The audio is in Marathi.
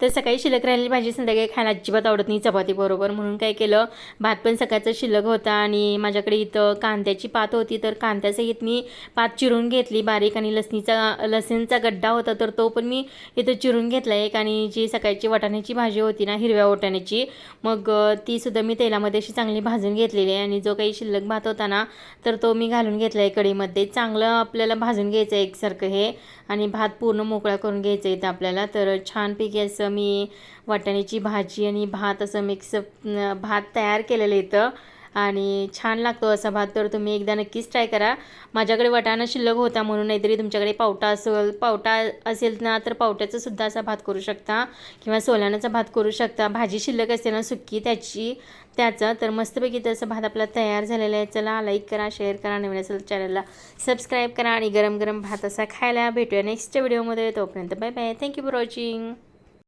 तर सकाळी शिल्लक राहिलेली भाजी संध्याकाळी खायला अजिबात आवडत नाही चपातीबरोबर, म्हणून काय केलं, भात पण सकाळचा शिल्लक होता आणि माझ्याकडे इथं कांद्याची पात होती, तर कांद्यासहित मी पात चिरून घेतली बारीक, आणि लसणीचा गड्डा होता तर तो पण मी इथं चिरून घेतला एक, आणि जी सकाळची वाटाण्याची भाजी होती ना, हिरव्या वाटाण्याची, मग ती सुद्धा मी तेलामध्ये अशी चांगली भाजून घेतलेली आहे. आणि जो काही शिल्लक भात होता ना, तर तो मी घालून घेतला आहे कढईमध्ये. चांगलं आपल्याला भाजून घ्यायचं आहे एकसारखं हे, आणि भात पूर्ण मोकळा करून घ्यायचं आहे इथं आपल्याला. तर छानपैकी असं मी वाटाण्याची भाजी आणि भात असं मिक्स भात तयार केलेलं इथं, आणि छान लागतो असा भात. तर तुम्ही एकदा नक्कीच ट्राय करा. माझ्याकडे वाटाणा शिल्लक होता म्हणून, नाहीतरी तुमच्याकडे पावटा असेल ना, तर पावट्याचा सुद्धा असा भात करू शकता, किंवा सोलाण्याचा भात करू शकता. भाजी शिल्लक असते ना सुक्की त्याचं, तर मस्तपैकी तसं भात आपला तयार झालेला आहे. चला लाईक करा, शेअर करा, नवीन असेल चॅनलला सबस्क्राईब करा, आणि गरम गरम भात असा खायला भेटूया नेक्स्ट व्हिडिओमध्ये. तोपर्यंत bye bye, thank you for watching.